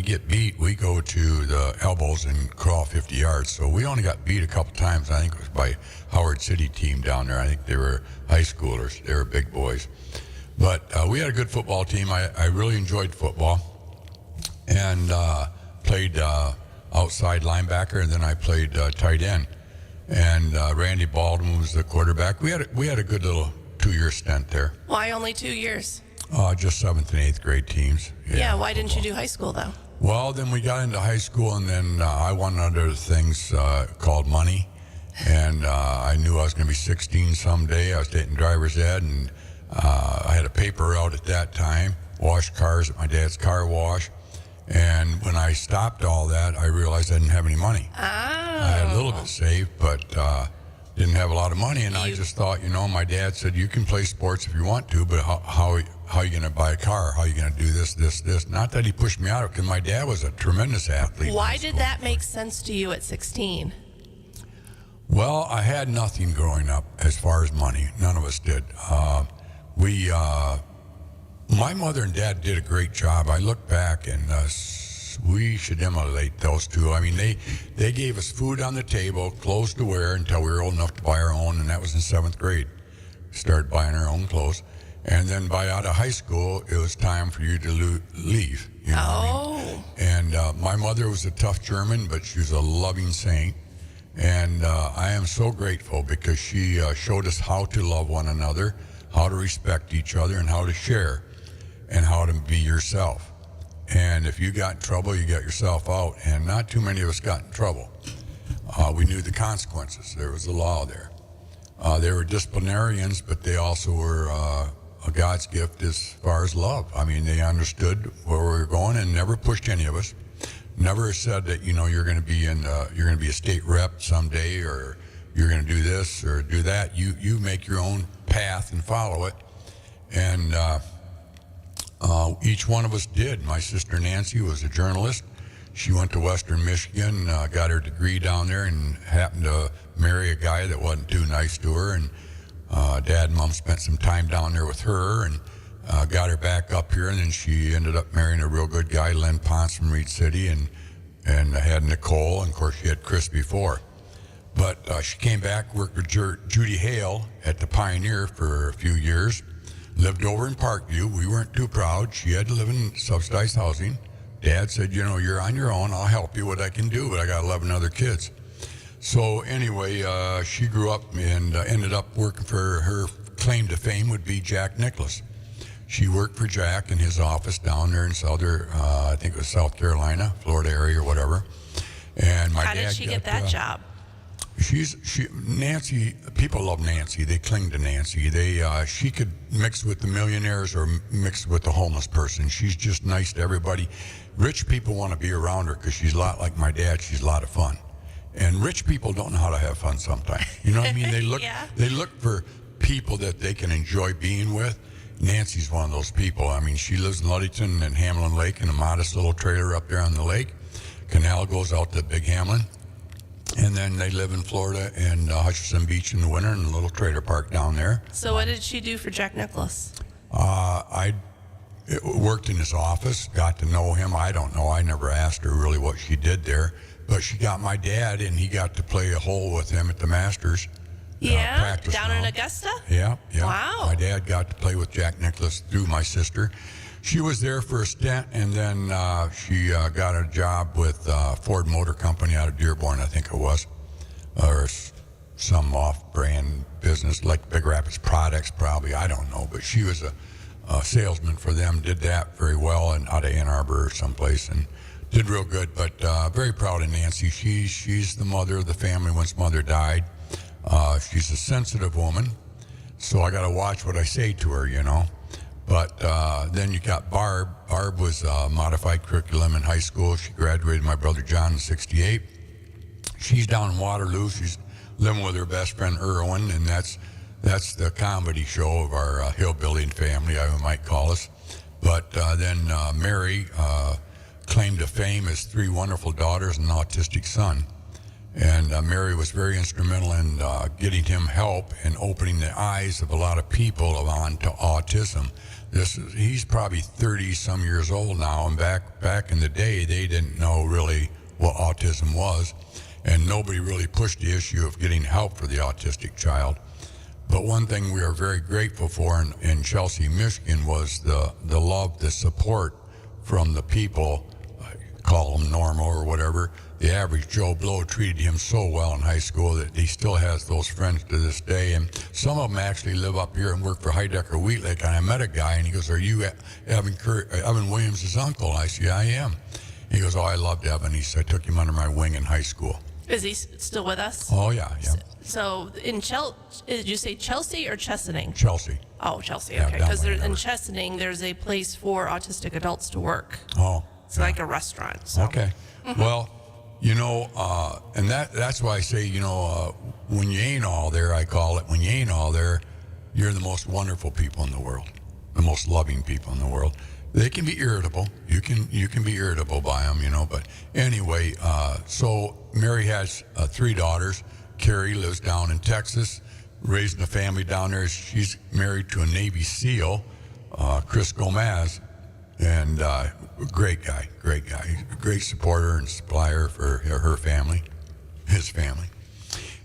get beat, we go to the elbows and crawl 50 yards. So we only got beat a couple times. I think it was by Howard City team down there. I think they were high schoolers. They were big boys. But we had a good football team. I really enjoyed football and played outside linebacker, and then I played tight end. And Randy Baldwin was the quarterback. We had a good little 2-year stint there. Why only 2 years? Just 7th and 8th grade teams. Yeah, why didn't you do high school, though? Well, then we got into high school, and then I wanted other things called money. And I knew I was going to be 16 someday. I was taking driver's ed, and I had a paper route at that time, washed cars at my dad's car wash. And when I stopped all that, I realized I didn't have any money. Oh. I had a little bit saved, but didn't have a lot of money. And I just thought, my dad said, you can play sports if you want to, but how are you going to buy a car? How are you going to do this? Not that he pushed me out of it, because my dad was a tremendous athlete. Why did that make sense to you at 16? Well, I had nothing growing up as far as money. None of us did. My mother and dad did a great job. I look back, and we should emulate those two. I mean, they gave us food on the table, clothes to wear until we were old enough to buy our own, and that was in 7th grade. Started buying our own clothes. And then by out of high school, it was time for you to leave. What I mean? And my mother was a tough German, but she was a loving saint. And I am so grateful because she showed us how to love one another, how to respect each other, and how to share, and how to be yourself. And if you got in trouble, you got yourself out. And not too many of us got in trouble. We knew the consequences. There was a law there. They were disciplinarians, but they also were a God's gift as far as love. I mean, they understood where we were going and never pushed any of us. Never said that, you're going to be a state rep someday, or you're going to do this or do that. You make your own path and follow it. And each one of us did. My sister Nancy was a journalist. She went to Western Michigan, got her degree down there, and happened to marry a guy that wasn't too nice to her. And Dad and Mom spent some time down there with her, and got her back up here. And then she ended up marrying a real good guy, Len Ponce from Reed City, and had Nicole. And of course, she had Chris before. But she came back, worked with Judy Hale at the Pioneer for a few years. Lived over in Parkview. We weren't too proud. She had to live in subsidized housing. Dad said, you're on your own. I'll help you what I can do, but I got 11 other kids. So anyway, she grew up and ended up working for her claim to fame would be Jack Nicklaus. She worked for Jack in his office down there in I think it was South Carolina, Florida area or whatever. And my dad How did she get that job? Nancy, people love Nancy. They cling to Nancy. She could mix with the millionaires or mix with the homeless person. She's just nice to everybody. Rich people want to be around her because she's a lot like my dad. She's a lot of fun. And rich people don't know how to have fun sometimes. You know what I mean? They look, Yeah. They look for people that they can enjoy being with. Nancy's one of those people. I mean, she lives in Ludington and Hamlin Lake in a modest little trailer up there on the lake. Canal goes out to Big Hamlin. And then they live in Florida and Hutchinson Beach in the winter in a little trailer park down there. So what did she do for Jack Nicklaus? I worked in his office, got to know him. I don't know. I never asked her really what she did there. But she got my dad, and he got to play a hole with him at the Masters. Yeah, down in Augusta? Yeah. Wow. My dad got to play with Jack Nicklaus through my sister. She was there for a stint, and then she got a job with Ford Motor Company out of Dearborn, I think it was, or some off-brand business like Big Rapids Products, probably. I don't know, but she was a salesman for them. Did that very well, and out of Ann Arbor or someplace, and did real good. But very proud of Nancy. She's the mother of the family once Mother died. She's a sensitive woman, so I got to watch what I say to her, But then you got Barb. Barb was modified curriculum in high school. She graduated my brother John in '68. She's down in Waterloo. She's living with her best friend Irwin, and that's the comedy show of our hillbilly family, I might call us. But then Mary claimed to fame as 3 wonderful daughters and an autistic son. And Mary was very instrumental in getting him help and opening the eyes of a lot of people onto autism. He's probably 30 some years old now, and back in the day, they didn't know really what autism was, and nobody really pushed the issue of getting help for the autistic child. But one thing we are very grateful for in Chelsea, Michigan, was the love, the support from the people, call them normal or whatever. The average Joe Blow treated him so well in high school that he still has those friends to this day. And some of them actually live up here and work for Heidecker Wheatlake. And I met a guy, and he goes, "Are you Evan Williams' uncle?" I said, "Yeah, I am." He goes, "Oh, I loved Evan." He said, "I took him under my wing in high school." Is he still with us? Oh, yeah. So in did you say Chelsea or Chesaning? Chelsea. Oh, Chelsea. Yeah, Okay, down because by in Never. Chesaning, there's a place for autistic adults to work. Oh. It's like a restaurant. So. Okay. Well, and that's why I say, when you ain't all there, I call it, when you ain't all there, you're the most wonderful people in the world, the most loving people in the world. They can be irritable. You can be irritable by them, but anyway, so Mary has 3 daughters. Carrie lives down in Texas, raising a family down there. She's married to a Navy SEAL, Chris Gomez, and great guy, great supporter and supplier for her family, his family.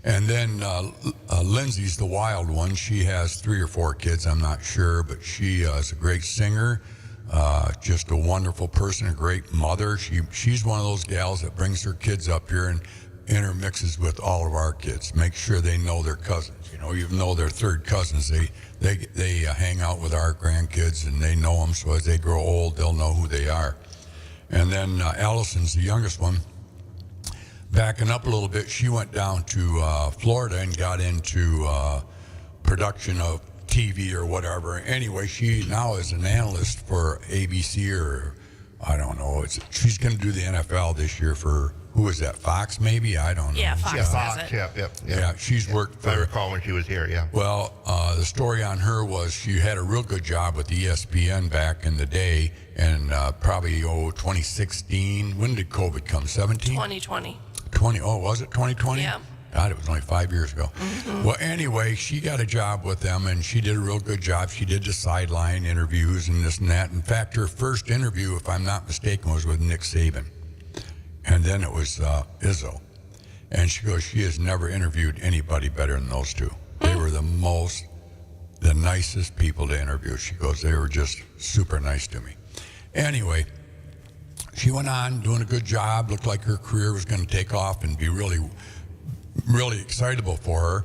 And then Lindsay's the wild one. She has 3 or 4 kids, I'm not sure, but she is a great singer, just a wonderful person, a great mother. She's one of those gals that brings her kids up here and intermixes with all of our kids, make sure they know their cousins. Even though they're third cousins, they hang out with our grandkids and they know them. So as they grow old, they'll know who they are. And then Allison's the youngest one. Backing up a little bit, she went down to Florida and got into production of TV or whatever. Anyway, she now is an analyst for ABC or I don't know. She's going to do the NFL this year for, who is that, Fox maybe? I don't know. Yeah, Fox has it. Yeah, she's worked for... I recall when she was here, yeah. Well, the story on her was she had a real good job with ESPN back in the day, and probably, 2016. When did COVID come, 17? 2020. Was it 2020? Yeah. God, it was only 5 years ago. Mm-hmm. Well, anyway, she got a job with them, and she did a real good job. She did the sideline interviews and this and that. In fact, her first interview, if I'm not mistaken, was with Nick Saban. And then it was Izzo. And she goes, she has never interviewed anybody better than those two. They were the nicest people to interview. She goes, they were just super nice to me. Anyway, she went on doing a good job. Looked like her career was going to take off and be really, really excitable for her.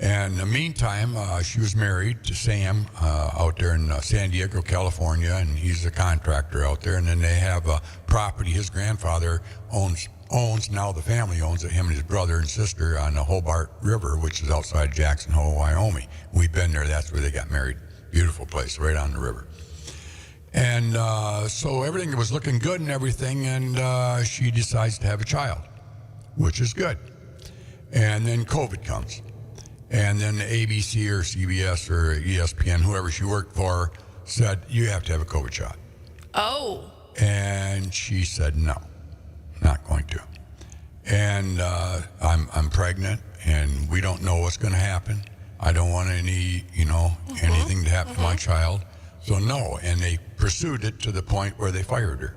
And in the meantime, she was married to Sam out there in San Diego, California, and he's a contractor out there. And then they have a property his grandfather owns, now the family owns it, him and his brother and sister, on the Hobart River, which is outside Jackson Hole, Wyoming. We've been there. That's where they got married. Beautiful place, right on the river. And so everything was looking good and everything, and she decides to have a child, which is good. And then COVID comes. And then the ABC or CBS or ESPN, whoever she worked for, said, you have to have a COVID shot. Oh. And she said, no, not going to. And I'm pregnant, and we don't know what's going to happen. I don't want anything to happen to my child. So no, and they pursued it to the point where they fired her.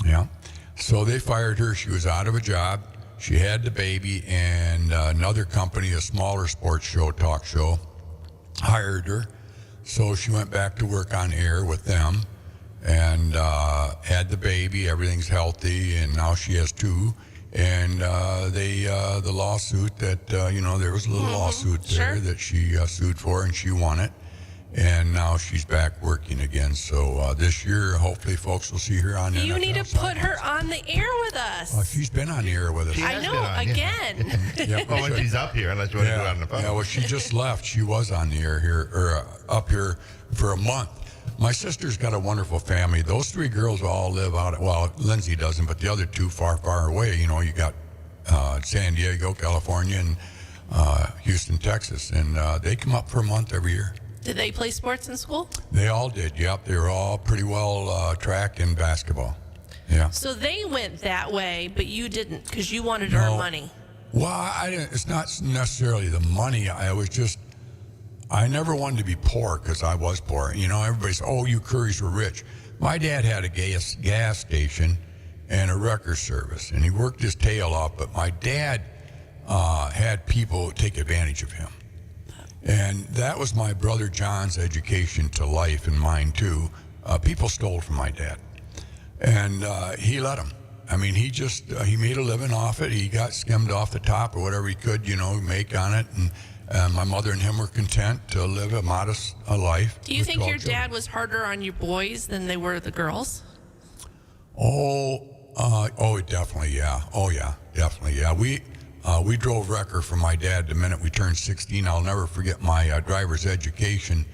Yeah. So they fired her. She was out of a job. She had the baby, and another company, a smaller sports show, talk show, hired her. So she went back to work on air with them and had the baby. Everything's healthy, and now she has 2. And the lawsuit that, there was a little lawsuit there that she sued for, and she won it. And now she's back working again. So this year, hopefully, folks will see her on. You NFL need to put her on the air with us. She's been on the air with us. I know, again. Yeah, Well, when she's up here, unless you want to do it on the phone. Yeah, well, she just left. She was on the air here, or up here for a month. My sister's got a wonderful family. Those 3 girls all live out, well, Lindsay doesn't, but the other 2 far, far away. You got San Diego, California, and Houston, Texas. And they come up for a month every year. Did they play sports in school? They all did, yep. They were all pretty well track and basketball. Yeah. So they went that way, but you didn't because you wanted to earn money. Well, it's not necessarily the money. I I never wanted to be poor because I was poor. You know, everybody's, oh, you Curries were rich. My dad had a gas station and a wrecker service, and he worked his tail off, but my dad had people take advantage of him. And that was my brother John's education to life, and mine too. People stole from my dad, and he let them. I mean, he made a living off it. He got skimmed off the top or whatever he could, make on it. And my mother and him were content to live a modest life. Do you think your dad was harder on you boys than they were the girls? Definitely, yeah. Oh, yeah, definitely, yeah. We drove wrecker for my dad the minute we turned 16. I'll never forget my driver's education.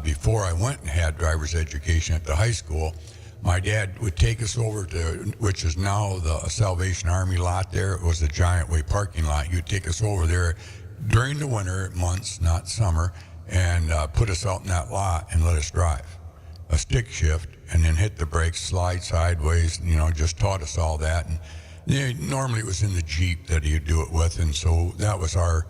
Before I went and had driver's education at the high school, my dad would take us over to, which is now the Salvation Army lot there. It was a Giant Way parking lot. He would take us over there during the winter months, not summer, and put us out in that lot and let us drive a stick shift and then hit the brakes, slide sideways, just taught us all that. And normally it was in the Jeep that he'd do it with, and so that was our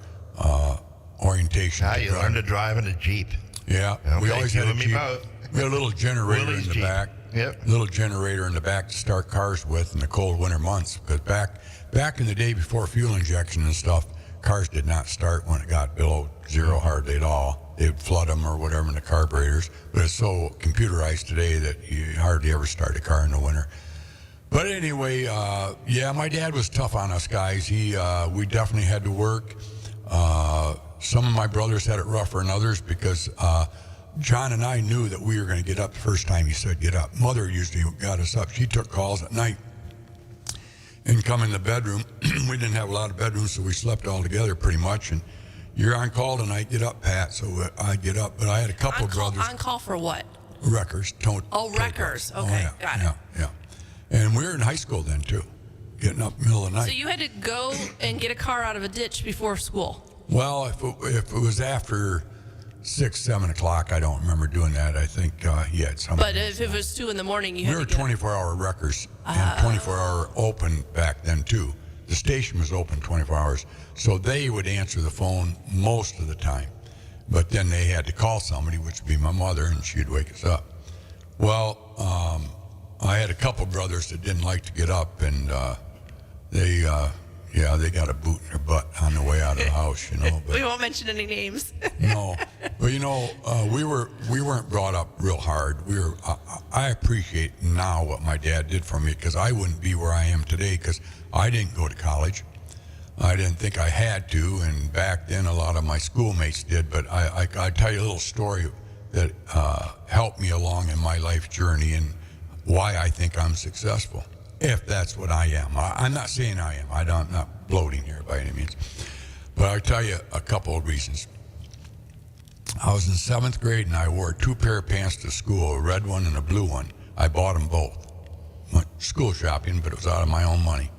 orientation. Now you learned to drive in a Jeep. Yeah, okay, we always had a Jeep. Both. We had a little generator in the Jeep. back. Yep. Little generator in the back to start cars with in the cold winter months. Because back in the day before fuel injection and stuff, cars did not start when it got below zero hardly at all. They'd flood them or whatever in the carburetors. But it's so computerized today that you hardly ever start a car in the winter. But anyway, my dad was tough on us guys. We definitely had to work. Some of my brothers had it rougher than others because John and I knew that we were going to get up the first time he said get up. Mother usually got us up. She took calls at night and come in the bedroom. We didn't have a lot of bedrooms, so we slept all together pretty much. And you're on call tonight, get up, Pat. So I'd get up. But I had a couple brothers. On call for what? Wreckers. Wreckers. Okay, got it. Yeah. And we were in high school then, too, getting up middle of the night. So you had to go and get a car out of a ditch before school? Well, if it was after 6, 7 o'clock, I don't remember doing that. I think he had something. But if it was 2 in the morning, you had We were to get 24-hour wreckers and 24-hour open back then, too. The station was open 24 hours, so they would answer the phone most of the time. But then they had to call somebody, which would be my mother, and she'd wake us up. Well, I had a couple brothers that didn't like to get up, and they got a boot in their butt on the way out of the house, But, we won't mention any names. No, but we weren't brought up real hard. I appreciate now what my dad did for me because I wouldn't be where I am today because I didn't go to college. I didn't think I had to, and back then a lot of my schoolmates did. But I tell you a little story that helped me along in my life journey and why I think I'm successful. If that's what I am. I'm not saying I am. I'm not bloating here by any means. But I'll tell you a couple of reasons. I was in 7th grade and I wore 2 pair of pants to school, a red one and a blue one. I bought them both. Went school shopping, but it was out of my own money.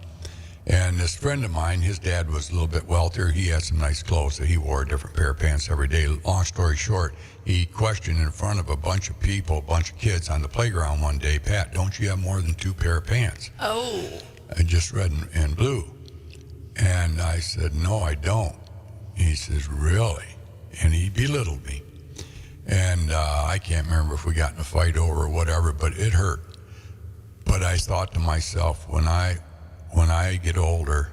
And this friend of mine, his dad was a little bit wealthier. He had some nice clothes that he wore, a different pair of pants every day. Long story short, he questioned in front of a bunch of people, a bunch of kids on the playground one day, Pat, don't you have more than 2 pair of pants? Oh. And just red and blue. And I said, no, I don't. He says, really? And he belittled me. And I can't remember if we got in a fight over or whatever, but it hurt. But I thought to myself, when I get older,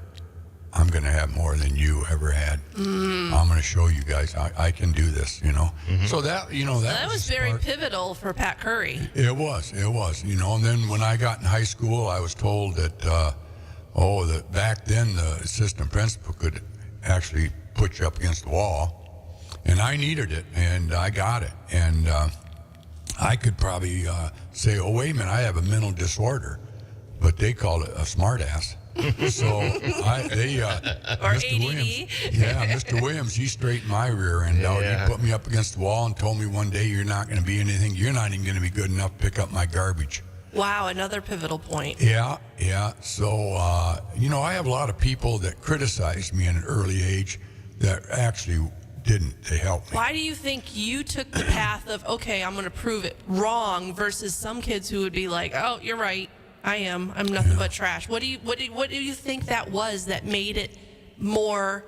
I'm going to have more than you ever had. I'm going to show you guys I can do this, Mm-hmm. So that was very pivotal for Pat Curry. It was, And then when I got in high school, I was told that, that back then the assistant principal could actually put you up against the wall. And I needed it, and I got it. And I could probably say, oh, wait a minute, I have a mental disorder. But they called it a smartass. So or Mr. ADD. Williams, Mr. Williams, he straightened my rear end out. He put me up against the wall and told me one day, you're not going to be anything. You're not even going to be good enough to pick up my garbage. Wow, another pivotal point. Yeah. So, I have a lot of people that criticized me at an early age that actually didn't. They helped me. Why do you think you took the path of, okay, I'm going to prove it wrong versus some kids who would be like, oh, you're right. I'm nothing but trash. What do you think that was that made it more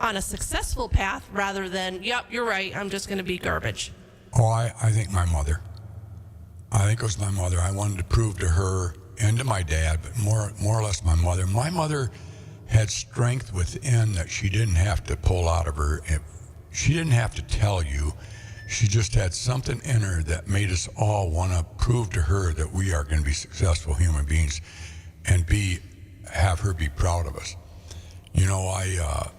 on a successful path rather than, yep, you're right, I'm just going to be garbage? Oh, I think my mother. I think it was my mother. I wanted to prove to her and to my dad, but more or less my mother. My mother had strength within that she didn't have to pull out of her. She didn't have to tell you. She just had something in her that made us all want to prove to her that we are going to be successful human beings and have her be proud of us. You know, I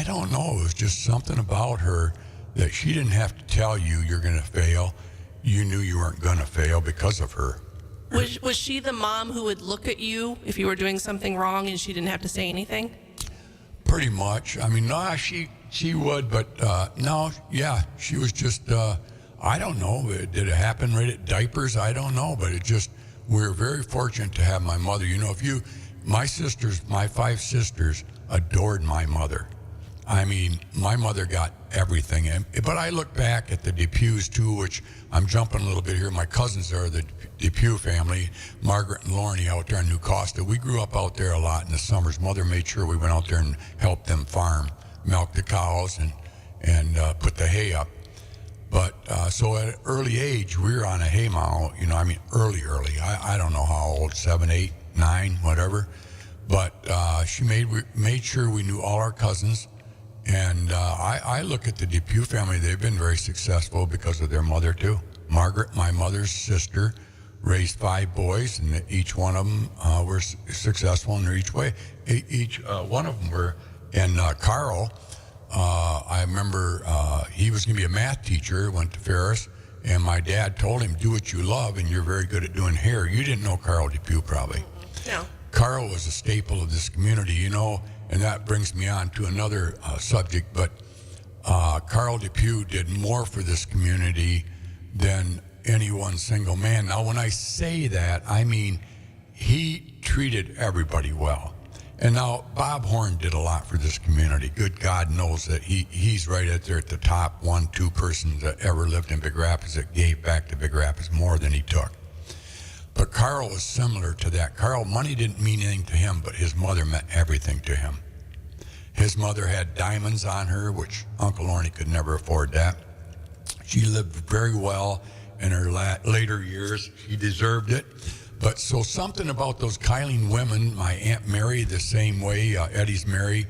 don't know. It was just something about her that she didn't have to tell you you're going to fail. You knew you weren't going to fail because of her. Was she the mom who would look at you if you were doing something wrong and she didn't have to say anything? Pretty much. I mean, no, she would, but no, yeah, she was just, I don't know. Did it happen right at diapers? I don't know, but we were very fortunate to have my mother. You know, my 5 sisters adored my mother. I mean, my mother got everything. But I look back at the Depews too, which I'm jumping a little bit here. My cousins are the Depew family, Margaret and Lorne out there in New Costa. We grew up out there a lot in the summers. Mother made sure we went out there and helped them farm, milk the cows and put the hay up. But so at an early age, we were on a hay mow, you know, I mean, early. I don't know how old, 7, 8, 9, whatever. But she made sure we knew all our cousins. And I look at the Depew family, they've been very successful because of their mother too. Margaret, my mother's sister, raised 5 boys, and each one of them were successful in their each way. Each one of them were. And Carl, I remember he was going to be a math teacher, went to Ferris, and my dad told him, do what you love, and you're very good at doing hair. You didn't know Carl Depew probably. No. Carl was a staple of this community, you know, and that brings me on to another subject, but Carl Depew did more for this community than any one single man. Now, when I say that, I mean he treated everybody well. And now Bob Horn did a lot for this community. Good God knows that he's right out there at the top 1-2 persons that ever lived in Big Rapids that gave back to Big Rapids more than he took. But Carl was similar to that. Carl, money didn't mean anything to him, but his mother meant everything to him. His mother had diamonds on her, which Uncle Lorne could never afford that. She lived very well in her later years. She deserved it. But so something about those Kyling women, my Aunt Mary, the same way, Eddie's Mary,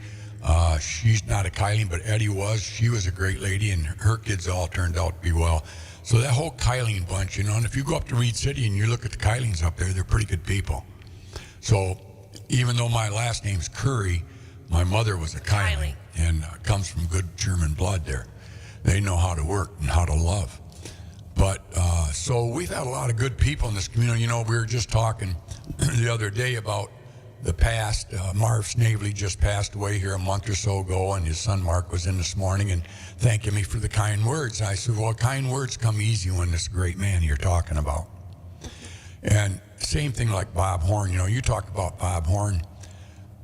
she's not a Kyling, but Eddie was. She was a great lady, and her kids all turned out to be well. So that whole Kyling bunch, you know, and if you go up to Reed City and you look at the Kylings up there, they're pretty good people. So even though my last name's Curry, my mother was a Kyling and comes from good German blood there. They know how to work and how to love. But so we've had a lot of good people in this community. You know, we were just talking the other day about the past. Marv Snavely just passed away here a month or so ago, and his son Mark was in this morning and thanking me for the kind words. I said, well, kind words come easy when this great man you're talking about. And same thing like Bob Horn. You know, you talk about Bob Horn.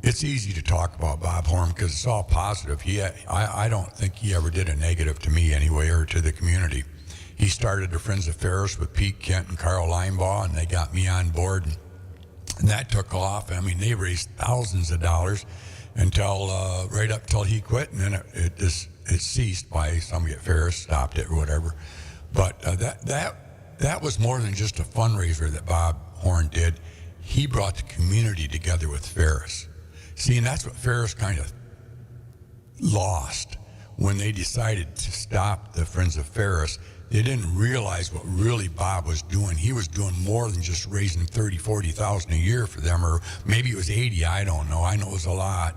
It's easy to talk about Bob Horn because it's all positive. I don't think he ever did a negative to me anyway or to the community. He started the Friends of Ferris with Pete Kent and Carl Linebaugh, and they got me on board. And that took off. I mean, they raised thousands of dollars until right up till he quit, and then it ceased by somebody at Ferris stopped it or whatever. But that was more than just a fundraiser that Bob Horn did. He brought the community together with Ferris. See, and that's what Ferris kind of lost when they decided to stop the Friends of Ferris. They didn't realize what really Bob was doing. He was doing more than just raising $30,000-$40,000 a year for them, or maybe it was 80. I don't know. I know it was a lot,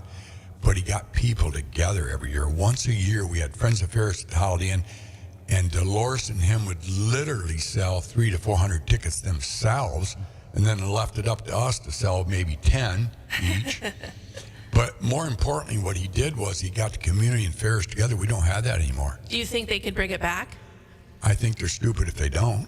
but he got people together every year. Once a year, we had Friends of Ferris at the Holiday Inn, and Dolores and him would literally sell 300 to 400 tickets themselves, and then left it up to us to sell maybe 10 each. But more importantly, what he did was he got the community and Ferris together. We don't have that anymore. Do you think they could bring it back? I think they're stupid if they don't.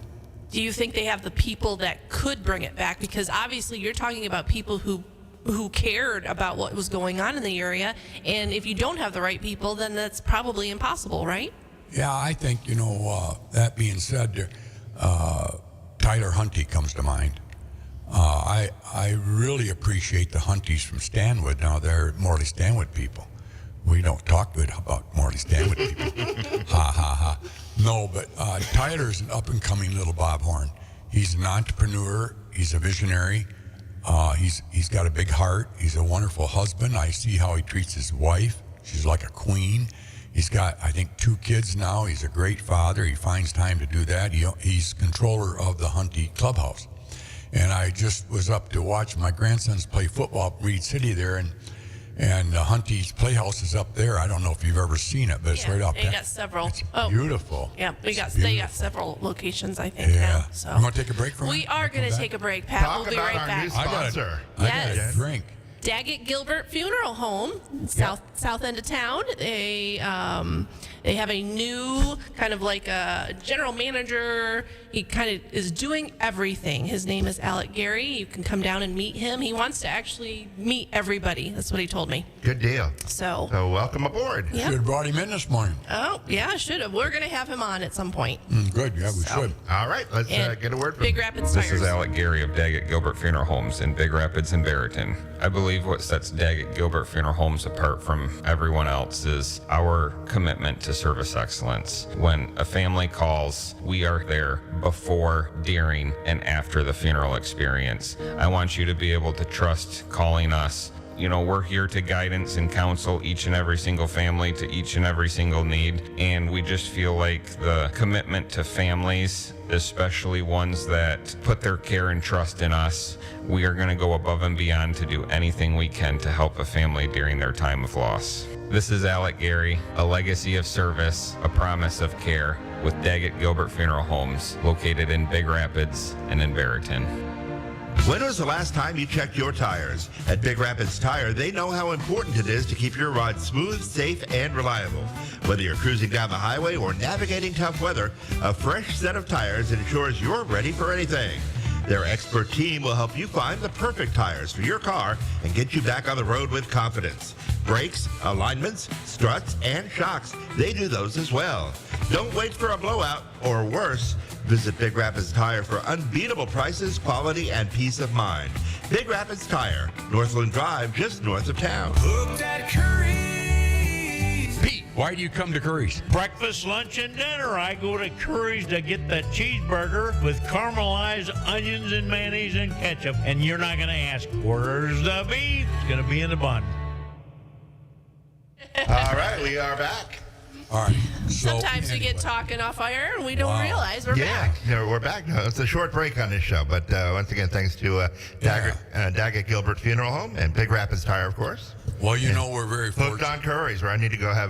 Do you think they have the people that could bring it back? Because obviously you're talking about people who cared about what was going on in the area, and if you don't have the right people, then that's probably impossible, right? Yeah, I think, that being said, Tyler Hunty comes to mind. I really appreciate the Hunties from Stanwood. Now they're Morley Stanwood people. We don't talk good about Morley Stanwood people. Ha ha ha. No, but Tyler's an up and coming little Bob Horn. He's an entrepreneur. He's a visionary. He's got a big heart. He's a wonderful husband. I see how he treats his wife. She's like a queen. He's got, I think, 2 kids now. He's a great father. He finds time to do that. He's controller of the Hunty Clubhouse. And I just was up to watch my grandsons play football at Reed City there, and Hunty's Playhouse is up there. I don't know if you've ever seen it, but it's right up there. They got several. It's beautiful. Yeah, they got several locations, I think. Yeah. Now, so You want to take a break from we it? are going to take a break, Pat. Talk We'll be about right our back. new sponsor. I got a Yes. drink. Daggett Gilbert Funeral Home, south end of town. They have a new kind of like a general manager. He kind of is doing everything. His name is Alec Gary. You can come down and meet him. He wants to actually meet everybody. That's what he told me. Good deal. So welcome aboard. Yeah. Should have brought him in this morning. Oh, yeah, should have. We're going to have him on at some point. Good, yeah, we should. All right, let's And get a word from Big Rapids This Tires. is Alec Gary of Daggett Gilbert Funeral Homes in Big Rapids and Barrington. I believe what sets Daggett Gilbert Funeral Homes apart from everyone else is our commitment to service excellence. When a family calls, we are there before, during, and after the funeral experience. I want you to be able to trust calling us. You know, we're here to guidance and counsel each and every single family to each and every single need. And we just feel like the commitment to families, especially ones that put their care and trust in us, we are going to go above and beyond to do anything we can to help a family during their time of loss. This is Alec Gary, a legacy of service, a promise of care with Daggett Gilbert Funeral Homes, located in Big Rapids and in Barrington. When was the last time you checked your tires? At Big Rapids Tire, they know how important it is to keep your ride smooth, safe, and reliable. Whether you're cruising down the highway or navigating tough weather, a fresh set of tires ensures you're ready for anything. Their expert team will help you find the perfect tires for your car and get you back on the road with confidence. Brakes, alignments, struts, and shocks, they do those as well. Don't wait for a blowout, or worse, visit Big Rapids Tire for unbeatable prices, quality, and peace of mind. Big Rapids Tire, Northland Drive, just north of town. Hooked at Curries. Pete, why do you come to Curry's? Breakfast, lunch, and dinner. I go to Curry's to get the cheeseburger with caramelized onions and mayonnaise and ketchup. And you're not going to ask, where's the beef? It's going to be in the bun. All right, we are back. All right. So, Sometimes we get anyway. talking off air and we don't realize we're back. Yeah, we're back now. It's a short break on this show, but once again, thanks to Daggett Gilbert Funeral Home and Big Rapids Tire, of course. Well, you know, we're very Hooked fortunate. on Curries, where I need to go have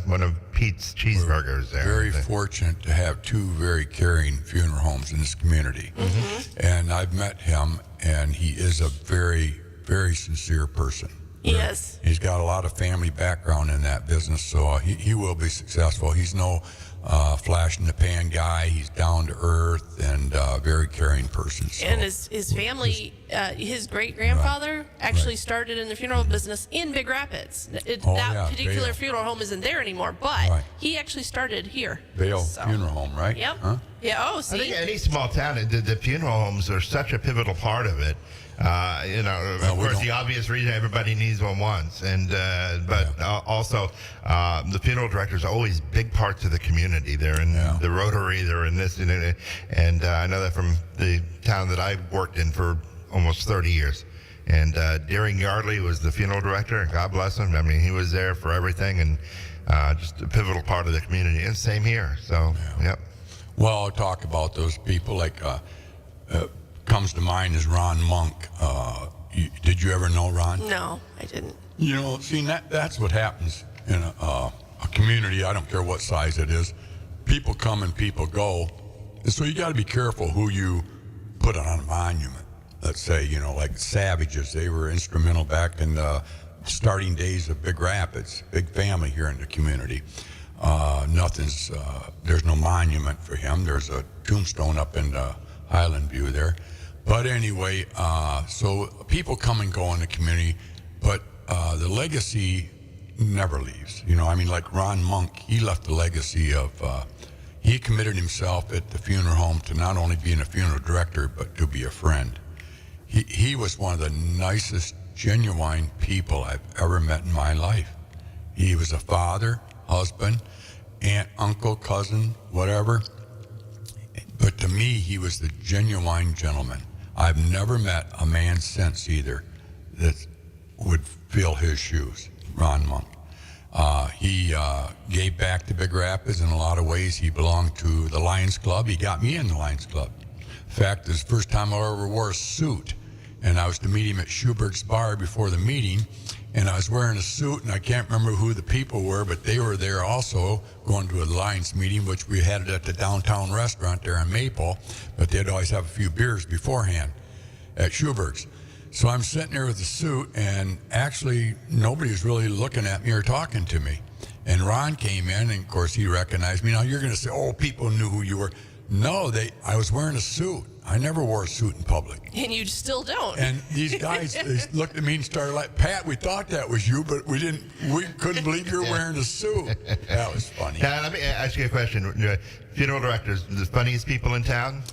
one of Pete's cheeseburgers there. Very fortunate to have 2 very caring funeral homes in this community. And I've met him, and he is a very, very sincere person. Yes. He's got a lot of family background in that business, so he will be successful. He's no flash in the pan guy. He's down to earth and very caring person. So. And his family, his great grandfather actually started in the funeral business in Big Rapids. That particular Vale. funeral home isn't there anymore, but Right. he actually started here. Vale So- Funeral Home, right? Yep. Huh? Yeah. Oh, I think see. any small town, the funeral homes are such a pivotal part of it. Of we course, don't- the obvious reason everybody needs one once, but also the funeral directors are always big parts of the community. They're in the Rotary, they're in this, and I know that from the town that I worked in for almost 30 years. And Deering Yardley was the funeral director, and God bless him. I mean, he was there for everything, and just a pivotal part of the community. And same here. So, yep. Well, I'll talk about those people. Like, comes to mind is Ron Monk. Did you ever know Ron? No, I didn't. You know, see, that's what happens in a community. I don't care what size it is. People come and people go. And so you got to be careful who you put on a monument. Let's say, like Savages, they were instrumental back in the starting days of Big Rapids, big family here in the community. There's no monument for him. There's a tombstone up in the Highland View there. But anyway, so people come and go in the community, but the legacy never leaves. Like Ron Monk, he left a legacy of, he committed himself at the funeral home to not only being a funeral director, but to be a friend. he was one of the nicest, genuine people I've ever met in my life. He was a father, husband, aunt, uncle, cousin, whatever. But to me, he was the genuine gentleman. I've never met a man since either that would fill his shoes, Ron Monk. He gave back to Big Rapids in a lot of ways. He belonged to the Lions Club. He got me in the Lions Club. In fact, this is the first time I ever wore a suit. And I was to meet him at Schubert's bar before the meeting. And I was wearing a suit, and I can't remember who the people were, but they were there also going to a Lions meeting, which we had it at the downtown restaurant there in Maple. But they'd always have a few beers beforehand at Schubert's. So I'm sitting there with the suit, and actually nobody was really looking at me or talking to me. And Ron came in, and of course he recognized me. Now you're going to say, "Oh, people knew who you were." No, I was wearing a suit. I never wore a suit in public. And you still don't. And these guys they looked at me and started like, "Pat, we thought that was you, but we couldn't believe you were wearing a suit." That was funny. Now, let me ask you a question. Funeral directors, the funniest people in town?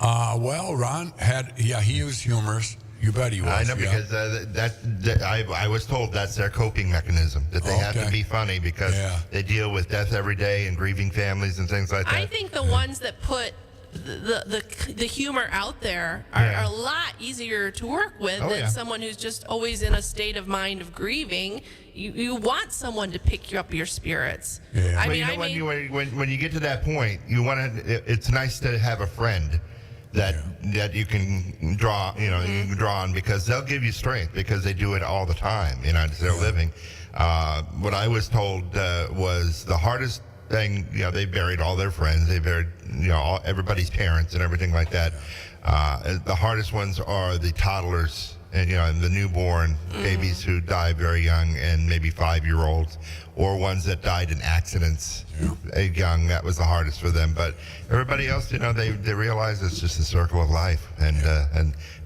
Well, Ron he was humorous. You bet he was. I know, yeah. because I was told that's their coping mechanism, that they have to be funny because they deal with death every day and grieving families and things like that. I think the ones that put the humor out there are a lot easier to work with than someone who's just always in a state of mind of grieving. You want someone to pick you up your spirits. Yeah. When you get to that point, you want to. It's nice to have a friend that you can draw, you can draw on, because they'll give you strength because they do it all the time. It's their living. What I was told was the hardest thing. They buried all their friends. They buried everybody's parents and everything like that. The hardest ones are the toddlers and the newborn babies who die very young, and maybe 5-year-olds, or ones that died in accidents young. That was the hardest for them. But everybody else, they realize it's just a circle of life,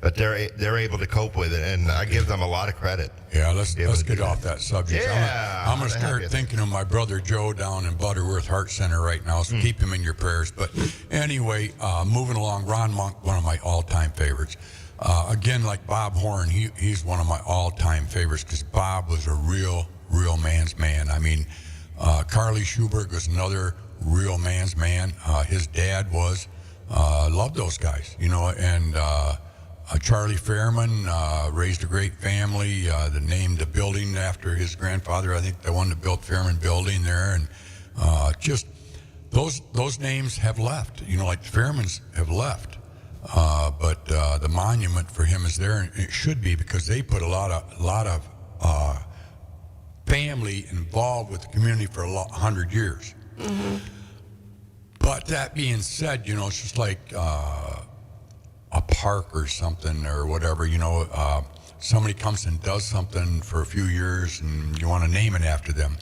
but they're able to cope with it, and I give them a lot of credit. Yeah, let's get off that subject. Yeah, I'm going to start thinking of my brother Joe down in Butterworth Heart Center right now, so keep him in your prayers. But anyway, moving along, Ron Monk, one of my all-time favorites. Again, like Bob Horn, he's one of my all-time favorites because Bob was a real man's man. I mean, Carly Schubert was another real man's man. His dad was, loved those guys, and Charlie Fairman raised a great family. They named the building after his grandfather. I think the one that built Fairman Building there, and just those names have left. Like the Fairmans have left. But the monument for him is there, and it should be, because they put a lot of family involved with the community for 100 years. Mm-hmm. But that being said, it's just like a park or something or whatever. Somebody comes and does something for a few years, and you want to name it after them.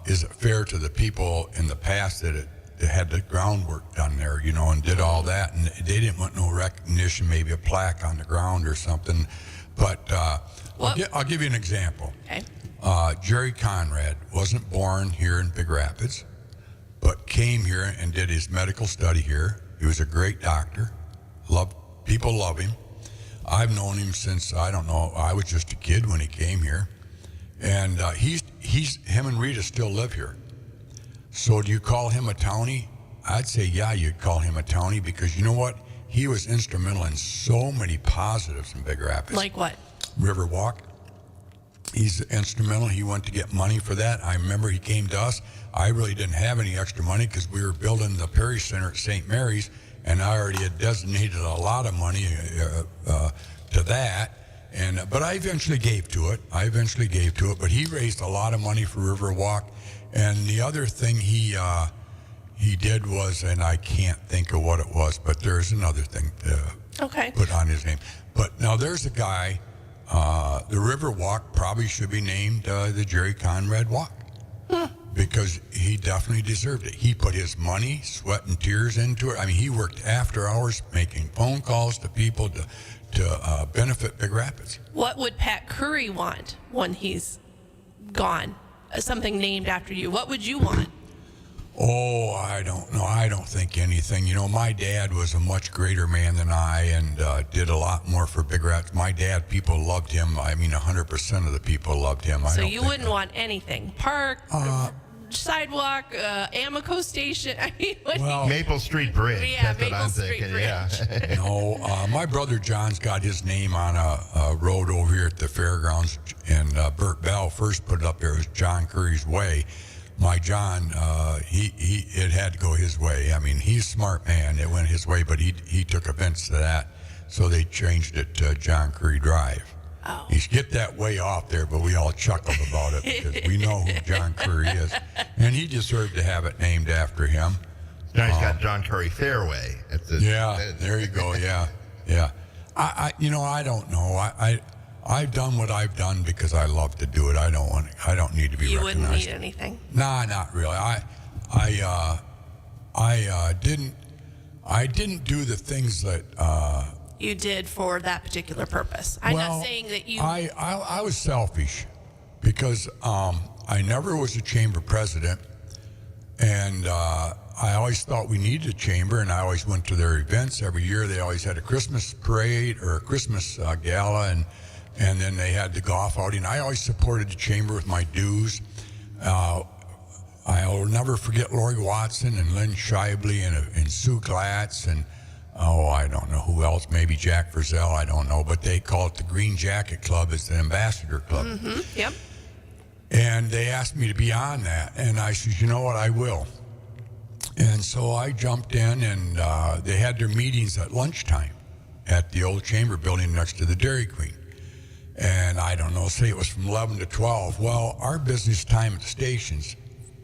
Is it fair to the people in the past that had the groundwork done there, and did all that, and they didn't want no recognition, maybe a plaque on the ground or something. But I'll give you an example. Okay. Jerry Conrad wasn't born here in Big Rapids, but came here and did his medical study here. He was a great doctor. People love him. I've known him since, I don't know, I was just a kid when he came here. And him and Rita still live here. So do you call him a townie? I'd say, yeah, you'd call him a townie, because you know what? He was instrumental in so many positives in Big Rapids. Like what? Riverwalk. He's instrumental. He went to get money for that. I remember he came to us. I really didn't have any extra money because we were building the Parish Center at St. Mary's, and I already had designated a lot of money to that. But I eventually gave to it. But he raised a lot of money for Riverwalk. And the other thing he did was, and I can't think of what it was, but there's another thing to put on his name. But now there's a guy, the Riverwalk probably should be named the Jerry Conrad Walk, because he definitely deserved it. He put his money, sweat, and tears into it. I mean, he worked after hours making phone calls to people to benefit Big Rapids. What would Pat Curry want when he's gone? Something named after you. What would you want? Oh, I don't know. I don't think anything. You know, my dad was a much greater man than I and did a lot more for Big Rats. My dad, people loved him. I mean, 100% of the people loved him. So you wouldn't want anything. Park, sidewalk, Amoco station. I mean, Well, Maple Street Bridge. Yeah, That's what Maple I'm Street thinking. Bridge. Yeah. no, my brother John's got his name on a road over here at the fairgrounds, and Bert Bell first put it up there. It was John Curry's Way. My John, it had to go his way. I mean, he's a smart man. It went his way, but he took offense to that, so they changed it to John Curry Drive. Oh. He's get that way off there, but we all chuckled about it because we know who John Curry is, and he deserved to have it named after him. Now he's got John Curry Fairway. Yeah, there you go. Yeah. I don't know. I've done what I've done because I love to do it. I don't need to be you recognized. wouldn't need anything. Nah, not really. I didn't do the things that. You did for that particular purpose. I'm not saying that you. I was selfish because I never was a chamber president, and I always thought we needed a chamber, and I always went to their events every year. They always had a Christmas parade or a Christmas gala, and then they had the golf outing. I always supported the chamber with my dues. I'll never forget Lori Watson and Lynn Shibley and Sue Glatz and I don't know who else, maybe Jack Frizzell, I don't know, but they call it the Green Jacket Club. It's the Ambassador Club. Mm-hmm. Yep. And they asked me to be on that, and I said, you know what, I will. And so I jumped in, and they had their meetings at lunchtime at the old chamber building next to the Dairy Queen. And I don't know, say it was from 11 to 12. Well, our business time at the stations,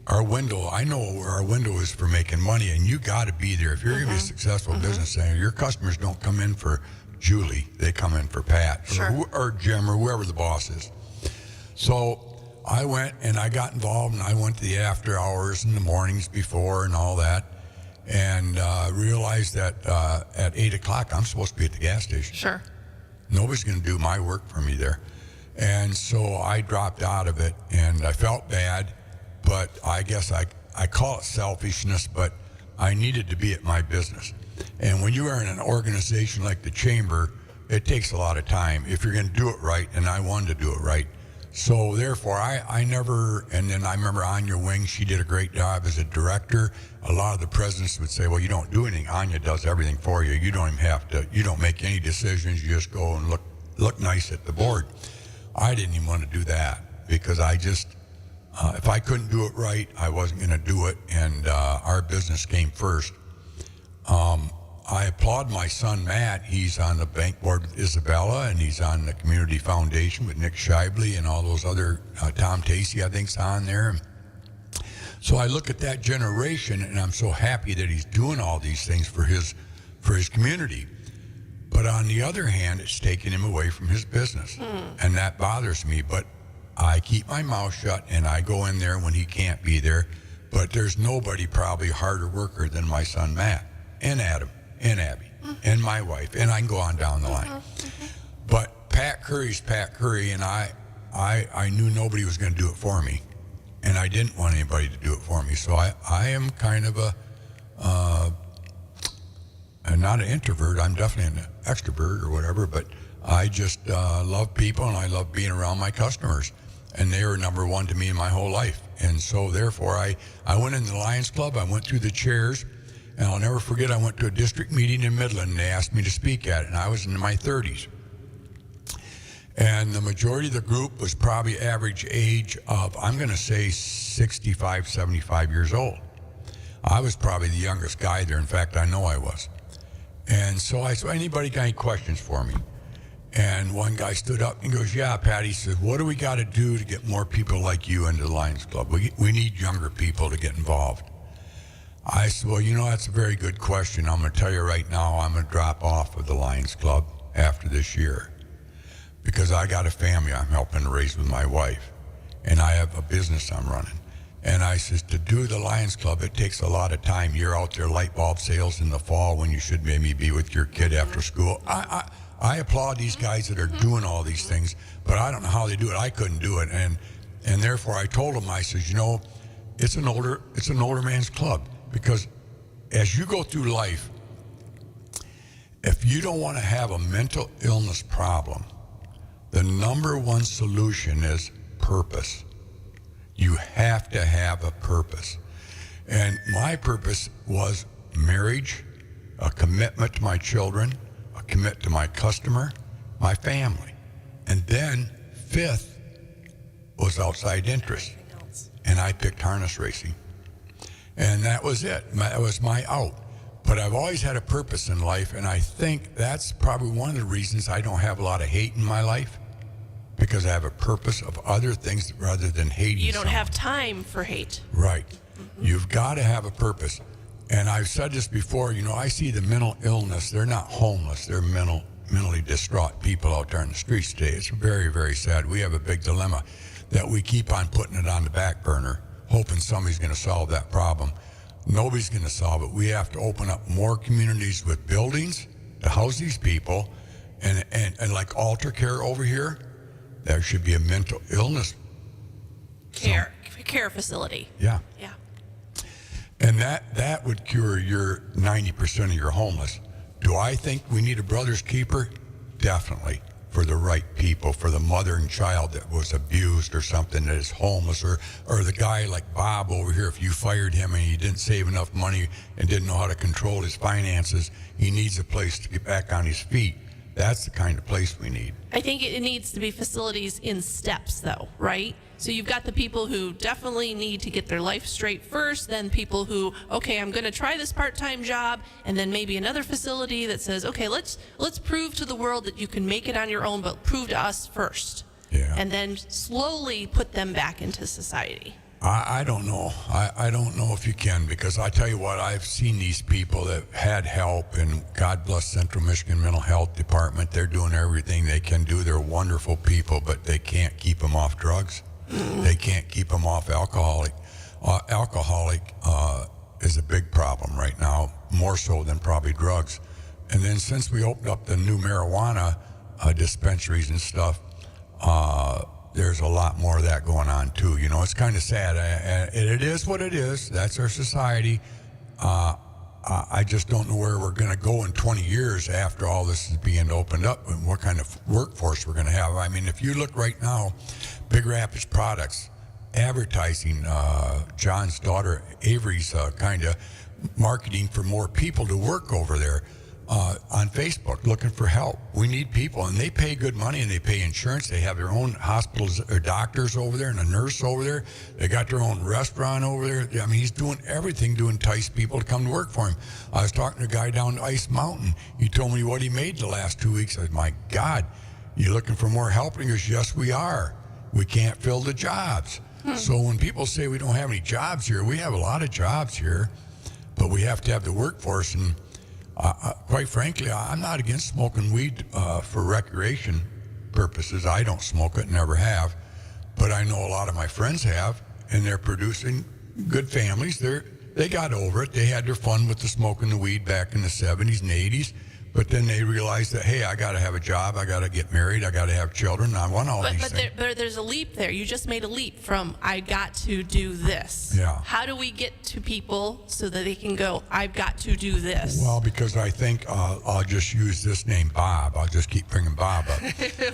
our window, I know where our window is for making money, and you got to be there. If you're going to be a successful business owner, your customers don't come in for Julie, they come in for Pat or Jim or whoever the boss is. So I went and I got involved, and I went to the after hours and the mornings before and all that, and realized that at 8 o'clock I'm supposed to be at the gas station. Sure. Nobody's going to do my work for me there. And so I dropped out of it, and I felt bad, but I guess I call it selfishness, but I needed to be at my business. And when you are in an organization like the Chamber, it takes a lot of time if you're going to do it right, and I wanted to do it right. So therefore, I never, and then I remember Anya Wing, she did a great job as a director. A lot of the presidents would say, well, you don't do anything. Anya does everything for you. You don't even have to, you don't make any decisions. You just go and look nice at the board. I didn't even want to do that because I just, if I couldn't do it right, I wasn't going to do it. And our business came first. I applaud my son, Matt. He's on the bank board with Isabella, and he's on the community foundation with Nick Shibley and all those other, Tom Tacey, I think's on there. So I look at that generation, and I'm so happy that he's doing all these things for his community. But on the other hand, it's taking him away from his business, and that bothers me. But I keep my mouth shut, and I go in there when he can't be there. But there's nobody probably harder worker than my son, Matt, and Adam, and Abby, and my wife, and I can go on down the line. But Pat Curry's Pat Curry, and I knew nobody was going to do it for me, and I didn't want anybody to do it for me. So I am kind of not an introvert. I'm definitely an extrovert or whatever, but I just love people, and I love being around my customers, and they are number one to me in my whole life. And so therefore, I went in the Lions Club. I went through the chairs. And I'll never forget, I went to a district meeting in Midland, and they asked me to speak at it, and I was in my 30s. And the majority of the group was probably average age of, I'm going to say, 65, 75 years old. I was probably the youngest guy there. In fact, I know I was. And so I said, anybody got any questions for me? And one guy stood up and goes, yeah, Pat, he says, what do we got to do to get more people like you into the Lions Club? We need younger people to get involved. I said, well, that's a very good question. I'm going to tell you right now, I'm going to drop off of the Lions Club after this year because I got a family I'm helping to raise with my wife, and I have a business I'm running. And I says, to do the Lions Club, it takes a lot of time. You're out there light bulb sales in the fall when you should maybe be with your kid after school. I applaud these guys that are doing all these things, but I don't know how they do it. I couldn't do it. And therefore I told them, I says, it's an older man's club, because as you go through life, if you don't want to have a mental illness problem, the number one solution is purpose. You have to have a purpose. And my purpose was marriage, a commitment to my children, a commitment to my customer, my family. And then fifth was outside interest. And I picked harness racing. And that was it. That was my out. But I've always had a purpose in life, and I think that's probably one of the reasons I don't have a lot of hate in my life, because I have a purpose of other things rather than hating You don't someone. have time for hate. Right. You've got to have a purpose. And I've said this before, I see the mental illness. They're not homeless. They're mentally distraught people out there in the streets today. It's very, very sad. We have a big dilemma that we keep on putting it on the back burner, hoping somebody's going to solve that problem. Nobody's going to solve it. We have to open up more communities with buildings to house these people. And like Alter Care over here, there should be a mental illness Care facility. Yeah. Yeah. And that would cure your 90% of your homeless. Do I think we need a brother's keeper? Definitely. For the right people, for the mother and child that was abused or something that is homeless, or the guy like Bob over here, if you fired him and he didn't save enough money and didn't know how to control his finances, he needs a place to get back on his feet. That's the kind of place we need. I think it needs to be facilities in steps, though, right? So you've got the people who definitely need to get their life straight first, then people who, okay, I'm going to try this part-time job, and then maybe another facility that says, okay, let's prove to the world that you can make it on your own, but prove to us first. Yeah. And then slowly put them back into society. I don't know. I don't know if you can, because I tell you what, I've seen these people that had help, and God bless Central Michigan Mental Health Department. They're doing everything they can do. They're wonderful people, but they can't keep them off drugs. They can't keep them off alcoholic. Alcoholic is a big problem right now, more so than probably drugs. And then since we opened up the new marijuana dispensaries and stuff, there's a lot more of that going on too. It's kind of sad. It is what it is. That's our society. I just don't know where we're going to go in 20 years after all this is being opened up, and what kind of workforce we're going to have. I mean, if you look right now, Big Rapids Products, advertising, John's daughter Avery's kind of marketing for more people to work over there on Facebook, looking for help. We need people, and they pay good money, and they pay insurance. They have their own hospitals or doctors over there, and a nurse over there. They got their own restaurant over there. I mean, he's doing everything to entice people to come to work for him. I was talking to a guy down at Ice Mountain. He told me what he made the last 2 weeks. I said, my God, you looking for more help? He goes, yes, we are. We can't fill the jobs. So when people say we don't have any jobs here, we have a lot of jobs here, but we have to have the workforce. And quite frankly, I'm not against smoking weed for recreation purposes. I don't smoke it, never have, but I know a lot of my friends have, and they're producing good families. They got over it. They had their fun with the smoking the weed back in the 70s and 80s. But then they realized that, hey, I got to have a job, I got to get married, I got to have children, I want all these things. But there's a leap there. You just made a leap from, I got to do this. Yeah. How do we get to people so that they can go, I've got to do this? Well, because I think I'll just use this name, Bob. I'll just keep bringing Bob up.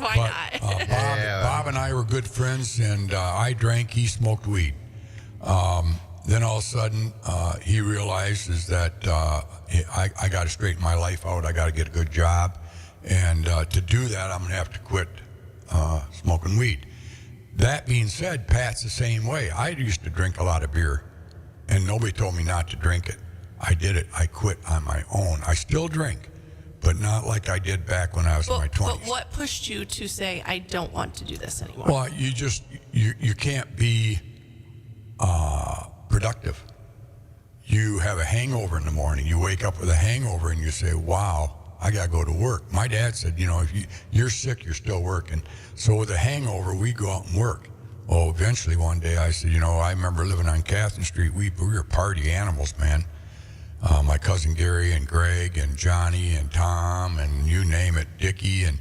Why not? Bob and I were good friends, and I drank, he smoked weed. Then all of a sudden, he realizes that I got to straighten my life out. I got to get a good job. And to do that, I'm going to have to quit smoking weed. That being said, Pat's the same way. I used to drink a lot of beer, and nobody told me not to drink it. I did it. I quit on my own. I still drink, but not like I did back when I was in my 20s. But what pushed you to say, I don't want to do this anymore? Well, you can't be productive. You have a hangover in the morning. You wake up with a hangover and you say, wow, I got to go to work. My dad said, if you're sick, you're still working. So with a hangover, we go out and work. Well, eventually one day I said, I remember living on Catherine Street. We were party animals, man. My cousin Gary and Greg and Johnny and Tom and you name it, Dickie. And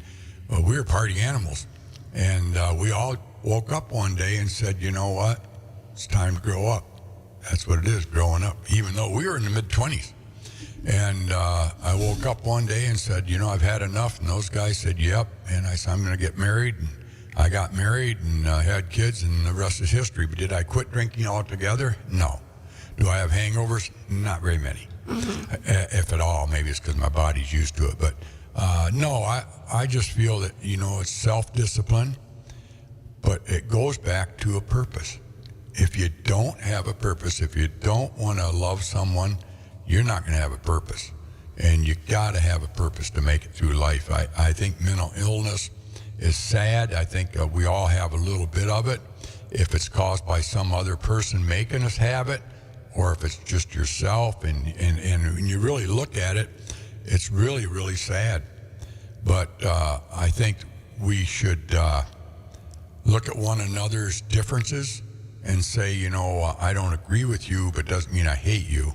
we were party animals. And we all woke up one day and said, you know what? It's time to grow up. That's what it is growing up, even though we were in the mid-20s. And I woke up one day and said, I've had enough. And those guys said, yep. And I said, I'm going to get married. And I got married and had kids, and the rest is history. But did I quit drinking altogether? No. Do I have hangovers? Not very many. If at all. Maybe it's because my body's used to it. But no, I just feel that, it's self-discipline, but it goes back to a purpose. If you don't have a purpose, if you don't want to love someone, you're not going to have a purpose. And you got to have a purpose to make it through life. I think mental illness is sad. I think we all have a little bit of it. If it's caused by some other person making us have it, or if it's just yourself, and when you really look at it, it's really, really sad. But I think we should look at one another's differences and say, I don't agree with you, but doesn't mean I hate you.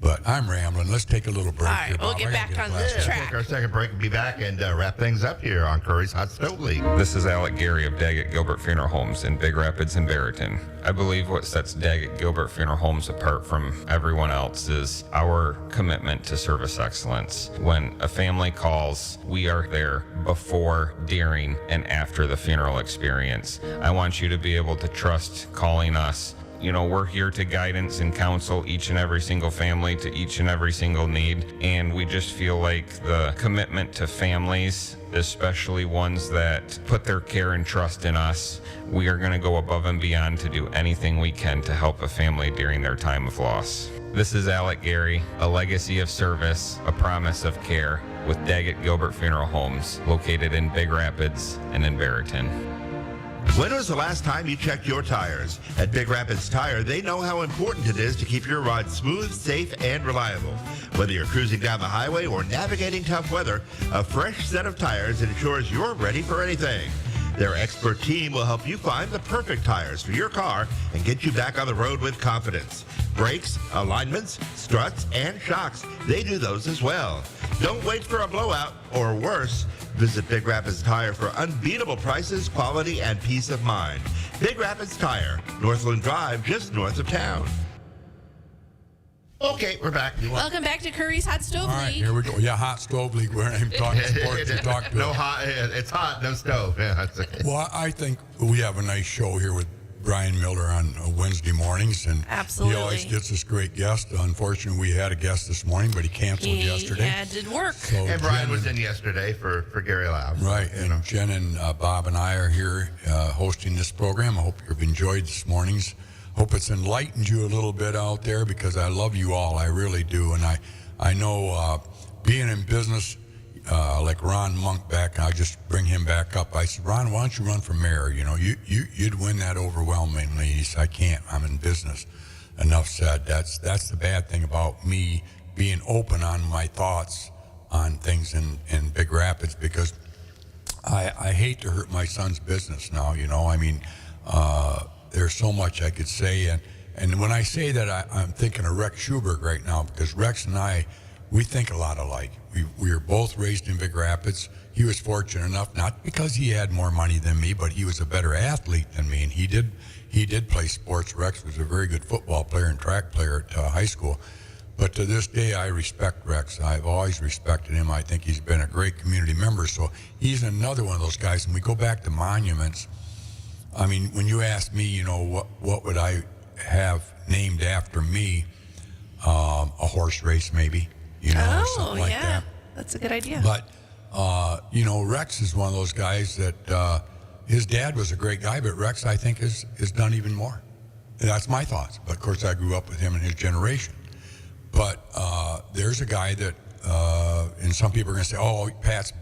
But I'm rambling. Let's take a little break. All right, here, we'll Bob. get I gotta back on a this glass of- track. Take our second break and be back and wrap things up here on Curry's Hot Stove League. This is Alec Gary of Daggett Gilbert Funeral Homes in Big Rapids and Barrington. I believe what sets Daggett Gilbert Funeral Homes apart from everyone else is our commitment to service excellence. When a family calls, we are there before, during, and after the funeral experience. I want you to be able to trust calling us. We're here to guidance and counsel each and every single family to each and every single need. And we just feel like the commitment to families, especially ones that put their care and trust in us, we are going to go above and beyond to do anything we can to help a family during their time of loss. This is Alec Gary, a legacy of service, a promise of care with Daggett Gilbert Funeral Homes, located in Big Rapids and in Barrington. When was the last time you checked your tires? At Big Rapids Tire, they know how important it is to keep your ride smooth, safe, and reliable. Whether you're cruising down the highway or navigating tough weather, a fresh set of tires ensures you're ready for anything. Their expert team will help you find the perfect tires for your car and get you back on the road with confidence. Brakes, alignments, struts, and shocks, they do those as well. Don't wait for a blowout, or worse, visit Big Rapids Tire for unbeatable prices, quality, and peace of mind. Big Rapids Tire, Northland Drive, just north of town. Okay, we're back. Welcome back to Curry's Hot Stove All right, League. here we go. Yeah, hot stove league. We're not even talking sports. You talk to No us. hot, it's hot, no stove. Yeah, that's okay. Well, I think we have a nice show here with Brian Miller on Wednesday mornings, and Absolutely. he always gets us great guests. Unfortunately, we had a guest this morning, but he canceled yesterday. Yeah, it did work. So And Brian Jen was in yesterday for Gary Lau. Right, and Jen and Bob and I are here hosting this program. I hope you've enjoyed this morning's. Hope it's enlightened you a little bit out there, because I love you all. I really do. And I know being in business, like Ron Monk back, I just bring him back up. I said, Ron, why don't you run for mayor? You'd win that overwhelmingly. He said, I can't. I'm in business. Enough said. That's the bad thing about me being open on my thoughts on things in Big Rapids, because I hate to hurt my son's business now. There's so much I could say, and when I say that, I'm thinking of Rex Schuberg right now, because Rex and I, we think a lot alike. We were both raised in Big Rapids. He was fortunate enough, not because he had more money than me, but he was a better athlete than me, and he did play sports. Rex was a very good football player and track player at high school. But to this day, I respect Rex. I've always respected him. I think he's been a great community member. So he's another one of those guys. And we go back to monuments. I mean, when you ask me, what would I have named after me? A horse race, maybe, or something like that. That's a good idea. But, Rex is one of those guys that his dad was a great guy, but Rex, I think, has done even more. And that's my thoughts. But, of course, I grew up with him and his generation. But there's a guy that, and some people are going to say, oh, Pat's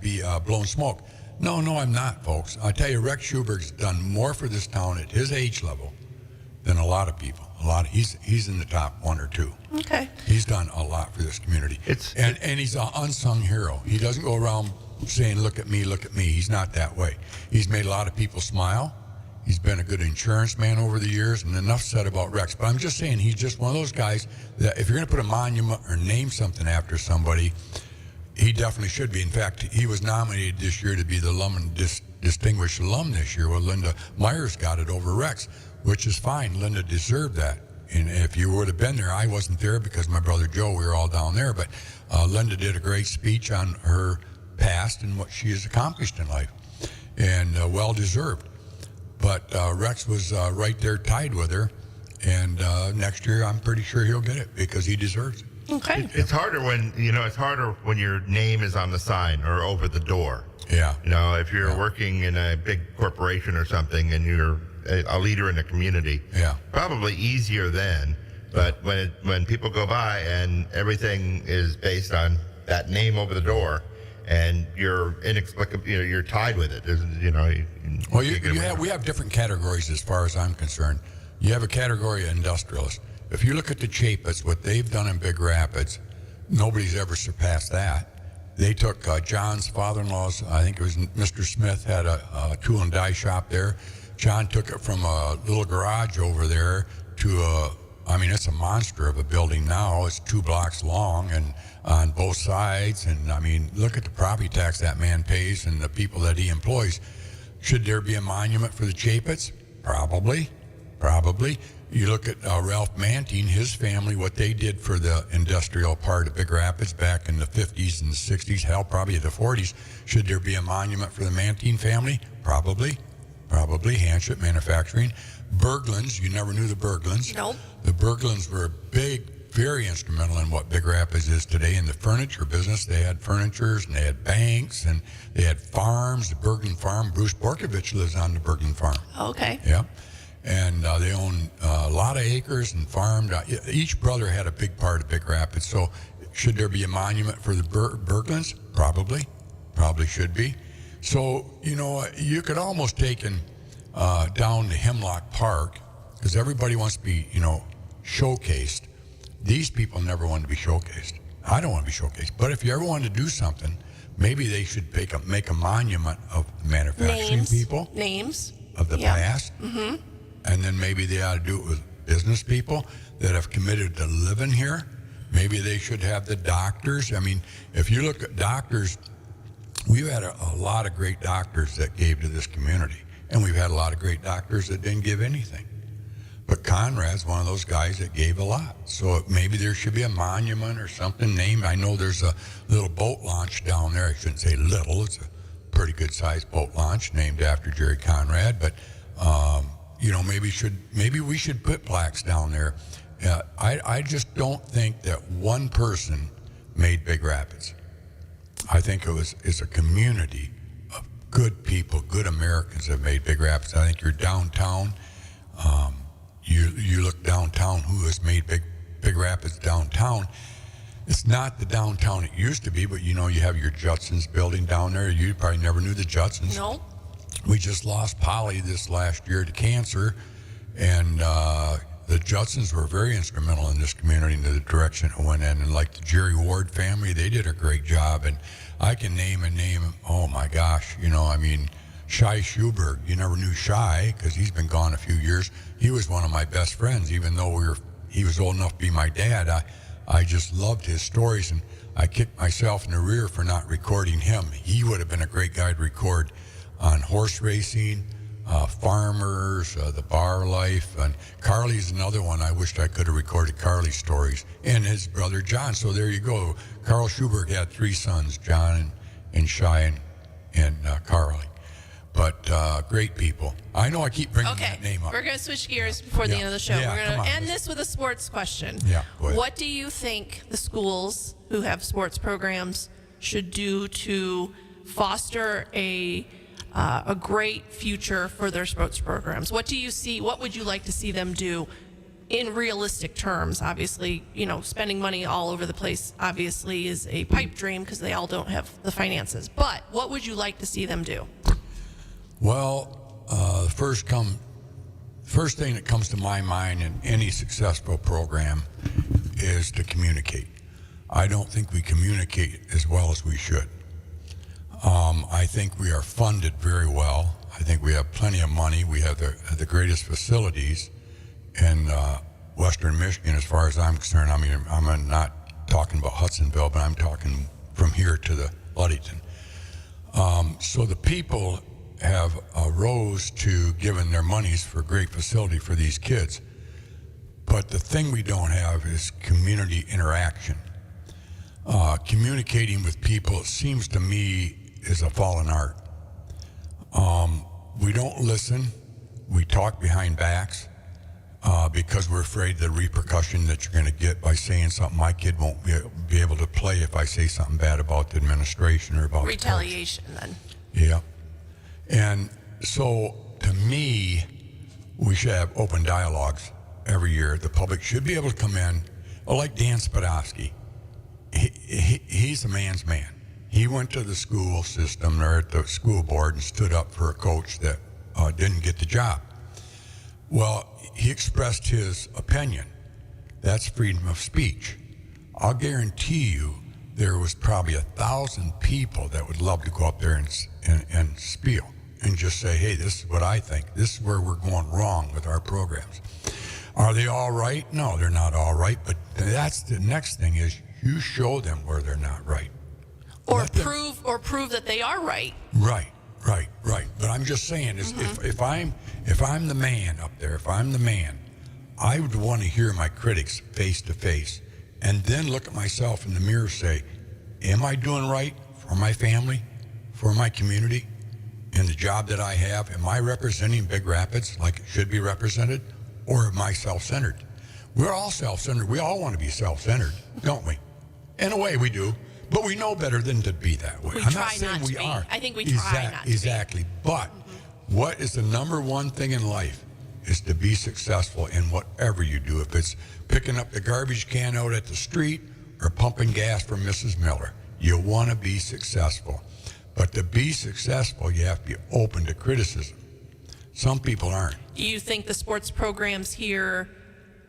blowing smoke. No, I'm not, folks. I tell you, Rex Schuberg's done more for this town at his age level than a lot of people. He's in the top one or two. Okay. He's done a lot for this community. And he's an unsung hero. He doesn't go around saying, look at me, look at me. He's not that way. He's made a lot of people smile. He's been a good insurance man over the years, and enough said about Rex. But I'm just saying, he's just one of those guys that if you're going to put a monument or name something after somebody, he definitely should be. In fact, he was nominated this year to be the Distinguished Alum this year. Well, Linda Myers got it over Rex, which is fine. Linda deserved that. And if you would have been there, I wasn't there because my brother Joe, we were all down there. But Linda did a great speech on her past and what she has accomplished in life, and well deserved. But Rex was right there tied with her, and next year I'm pretty sure he'll get it because he deserves it. Okay. It's harder when your name is on the sign or over the door. Yeah. If you're working in a big corporation or something and you're a leader in the community, Yeah. probably easier then. But when people go by and everything is based on that name over the door, and you're inexplicably, you're tied with it. Well, we have different categories as far as I'm concerned. You have a category of industrialists. If you look at the Chapits, what they've done in Big Rapids, nobody's ever surpassed that. They took John's father-in-law's, I think it was Mr. Smith, had a tool and die shop there. John took it from a little garage over there to it's a monster of a building now. It's 2 blocks long and on both sides. And look at the property tax that man pays and the people that he employs. Should there be a monument for the Chapits? Probably. You look at Ralph Manting, his family, what they did for the industrial part of Big Rapids back in the 50s and 60s, hell, probably the 40s. Should there be a monument for the Manting family? Probably. Handship Manufacturing. Berglunds, you never knew the Berglunds. Nope. The Berglunds were very instrumental in what Big Rapids is today in the furniture business. They had furnitures and they had banks and they had farms. The Berglund farm, Bruce Borkovich lives on the Berglund farm. Okay. Yep. And they own a lot of acres and farmed. Each brother had a big part of Big Rapids. So should there be a monument for the Berglunds? Probably should be. So, you could almost take him down to Hemlock Park because everybody wants to be, showcased. These people never want to be showcased. I don't want to be showcased. But if you ever want to do something, maybe they should make a monument of the manufacturing people. Names. Of the past. Mm-hmm. And then maybe they ought to do it with business people that have committed to living here. Maybe they should have the doctors. If you look at doctors, we've had a lot of great doctors that gave to this community. And we've had a lot of great doctors that didn't give anything. But Conrad's one of those guys that gave a lot. So maybe there should be a monument or something named. I know there's a little boat launch down there. I shouldn't say little. It's a pretty good sized boat launch named after Jerry Conrad. But, maybe we should put plaques down there. I just don't think that one person made Big Rapids. I think it's a community of good people, good Americans that made Big Rapids. I think you're downtown. You look downtown, who has made Big Rapids downtown? It's not the downtown it used to be, but you have your Judsons building down there. You probably never knew the Judsons. No. We just lost Polly this last year to cancer, and the Judsons were very instrumental in this community in the direction it went in. And like the Jerry Ward family, they did a great job. And I can name, oh my gosh, Shai Schuberg. You never knew Shai because he's been gone a few years. He was one of my best friends, even though he was old enough to be my dad. I just loved his stories, and I kicked myself in the rear for not recording him. He would have been a great guy to record on horse racing, farmers, the bar life. And Carly's another one. I wished I could have recorded Carly's stories and his brother John. So there you go. Carl Schuberg had 3 sons, John and Shai and Carly. But great people. I know I keep bringing that name up. We're going to switch gears before the end of the show. Yeah, We're going come to on. end this with a sports question. Yeah, go ahead. What do you think the schools who have sports programs should do to foster a great future for their sports programs? What do you see? What would you like to see them do in realistic terms? Obviously, spending money all over the place obviously is a pipe dream because they all don't have the finances. But what would you like to see them do? Well, the first thing that comes to my mind in any successful program is to communicate. I don't think we communicate as well as we should. I think we are funded very well. I think we have plenty of money. We have the greatest facilities in Western Michigan, as far as I'm concerned. I'm not talking about Hudsonville, but I'm talking from here to the Ludington. So the people have rose to giving their monies for great facility for these kids. But the thing we don't have is community interaction. Communicating with people, it seems to me, is a fallen art. We don't listen. We talk behind backs because we're afraid of the repercussion that you're going to get by saying something. My kid won't be able to play if I say something bad about the administration or about Retaliation, then. the coach. Yeah. And so, to me, we should have open dialogues every year. The public should be able to come in, like Dan Spadowski. He's a man's man. He went to the school system or at the school board and stood up for a coach that didn't get the job. Well, he expressed his opinion. That's freedom of speech. I'll guarantee you there was probably 1,000 people that would love to go up there and spiel and just say, hey, this is what I think. This is where we're going wrong with our programs. Are they all right? No, they're not all right. But that's the next thing is you show them where they're not right. Or prove that they are right. Right. But I'm just saying, is if I'm the man up there, if I'm the man, I would want to hear my critics face to face, and then look at myself in the mirror and say, am I doing right for my family, for my community, in the job that I have? Am I representing Big Rapids like it should be represented, or am I self-centered? We're all self-centered. We all want to be self-centered, don't we? In a way, we do. But we know better than to be that way. I'm not saying we are. I think we try not to be. Exactly. But what is the number one thing in life is to be successful in whatever you do. If it's picking up the garbage can out at the street or pumping gas for Mrs. Miller, you want to be successful. But to be successful, you have to be open to criticism. Some people aren't. Do you think the sports programs here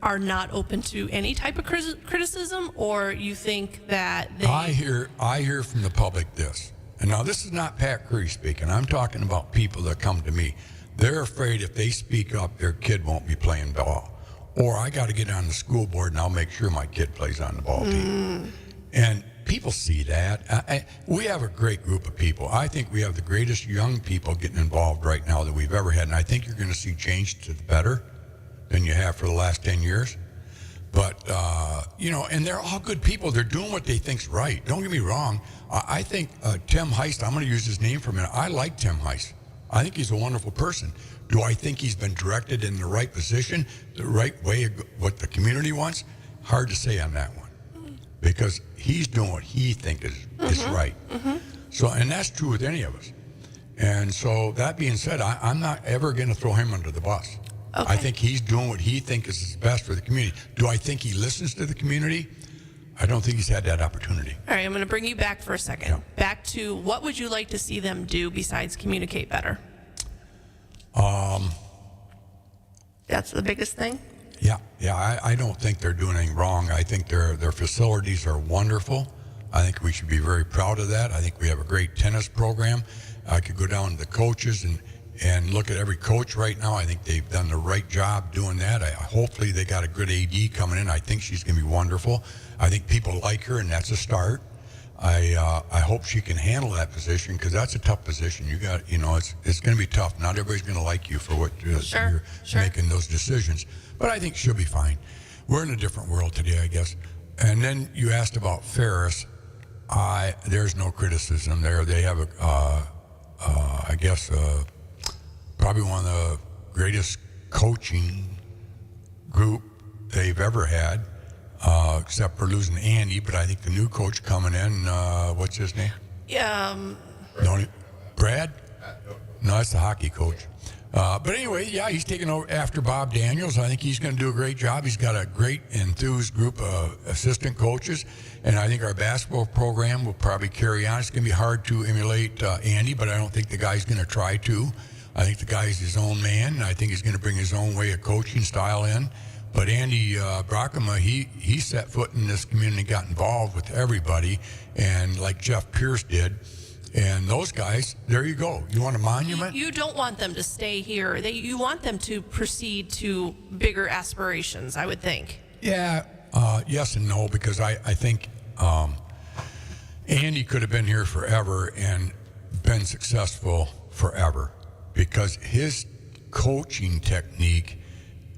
are not open to any type of criticism, or you think that they... I hear from the public this, and now this is not Pat Curry speaking. I'm talking about people that come to me. They're afraid if they speak up, their kid won't be playing ball, or I got to get on the school board and I'll make sure my kid plays on the ball team. And people see that. We have a great group of people. I think we have the greatest young people getting involved right now that we've ever had, and I think you're going to see change to the better than you have for the last 10 years. But, and they're all good people. They're doing what they think's right. Don't get me wrong. I think Tim Heist, I'm going to use his name for a minute. I like Tim Heist. I think he's a wonderful person. Do I think he's been directed in the right position, the right way of what the community wants? Hard to say on that one. Because he's doing what he thinks is right. So, and that's true with any of us. And so that being said, I'm not ever going to throw him under the bus. Okay. I think he's doing what he thinks is best for the community. Do I think he listens to the community? I don't think he's had that opportunity. All right, I'm going to bring you back for a second. Yeah. Back to what would you like to see them do besides communicate better? That's the biggest thing? Yeah. I don't think they're doing anything wrong. I think their facilities are wonderful. I think we should be very proud of that. I think we have a great tennis program. I could go down to the coaches and look at every coach right now. I think they've done the right job doing that. Hopefully they got a good AD coming in. I think she's going to be wonderful. I think people like her, and that's a start. I hope she can handle that position because that's a tough position. You got, it's going to be tough. Not everybody's going to like you for what you're making those decisions. But I think she'll be fine. We're in a different world today, I guess. And then you asked about Ferris. There's no criticism there. They have probably one of the greatest coaching group they've ever had, except for losing Andy. But I think the new coach coming in, what's his name? Brad? No, that's the hockey coach. But anyway, he's taking over after Bob Daniels. I think he's going to do a great job. He's got a great enthused group of assistant coaches, and I think our basketball program will probably carry on. It's going to be hard to emulate Andy, but I don't think the guy's going to try to. I think the guy's his own man, and I think he's going to bring his own way of coaching style in. But Andy Brockema, he set foot in this community, got involved with everybody, and like Jeff Pierce did. And those guys, there you go. You want a monument? You don't want them to stay here. You want them to proceed to bigger aspirations, I would think. Yeah, yes and no, because I think Andy could have been here forever and been successful forever because his coaching technique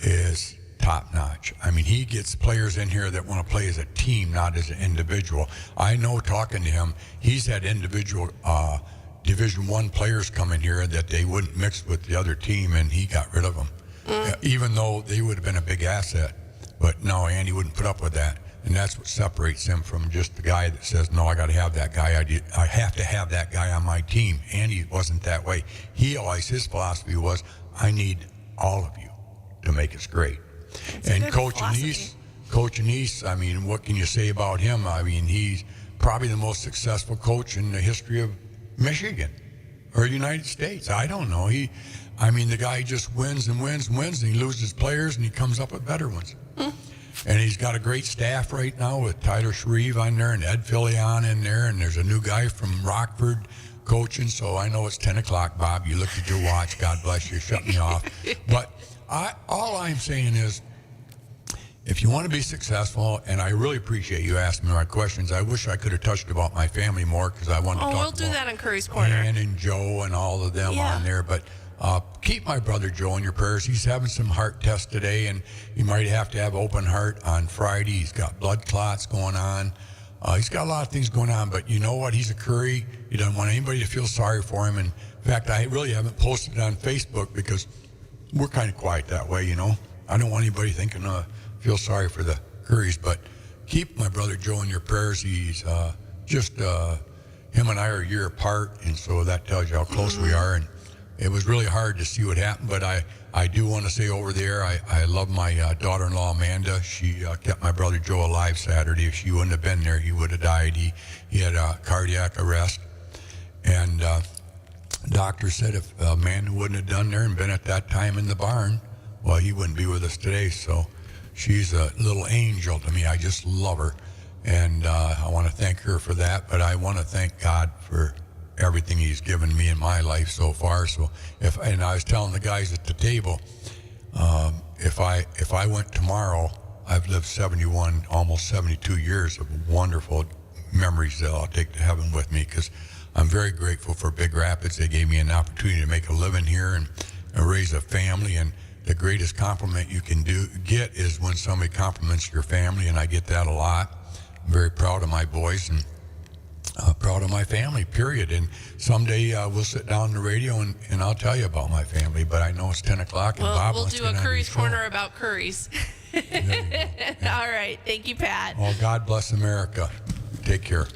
is top notch. I mean, he gets players in here that want to play as a team, not as an individual. I know, talking to him, he's had individual Division I players come in here that they wouldn't mix with the other team, and he got rid of them, even though they would have been a big asset. But no, Andy wouldn't put up with that, and that's what separates him from just the guy that says, no, I got to have that guy. I have to have that guy on my team. Andy wasn't that way. His philosophy was, I need all of you to make us great. It's a And good Coach philosophy. Anise, I mean, what can you say about him? I mean, he's probably the most successful coach in the history of Michigan or United States. I don't know. The guy just wins and wins and wins, and he loses players, and he comes up with better ones. And he's got a great staff right now with Tyler Shreve on there and Ed Filion in there, and there's a new guy from Rockford coaching. So I know it's 10 o'clock, Bob. You looked at your watch. God bless you. Shut me off. But all I'm saying is, if you want to be successful, and I really appreciate you asking me my questions. I wish I could have touched about my family more, because I wanted to talk We'll about do that on Curry's Corner. Ann and Joe and all of them Yeah. on there. But keep my brother Joe in your prayers. He's having some heart tests today, and he might have to have open heart on Friday. He's got blood clots going on. He's got a lot of things going on, but you know what? He's a Curry. He doesn't want anybody to feel sorry for him. And in fact, I really haven't posted it on Facebook because we're kind of quiet that way, you know. I don't want anybody thinking, feel sorry for the Currys, but keep my brother Joe in your prayers. He's him and I are a year apart, and so that tells you how close we are. And it was really hard to see what happened, but I do want to say over there, I love my daughter-in-law, Amanda. She kept my brother Joe alive Saturday. If she wouldn't have been there, he would have died. He had a cardiac arrest, and doctor said if Amanda wouldn't have done there and been at that time in the barn, well, he wouldn't be with us today. So she's a little angel to me. I just love her, and I want to thank her for that, but I want to thank God for everything he's given me in my life so far. So and I was telling the guys at the table, if I went tomorrow, I've lived 71, almost 72 years of wonderful memories that I'll take to heaven with me, because I'm very grateful for Big Rapids. They gave me an opportunity to make a living here and raise a family, and the greatest compliment you can get is when somebody compliments your family, and I get that a lot. I'm very proud of my boys and proud of my family, period. And someday we'll sit down on the radio and I'll tell you about my family, but I know it's 10 o'clock and Bob We'll wants do to a get on Curry's the show. Corner about Curry's. All right. Thank you, Pat. Well, God bless America. Take care.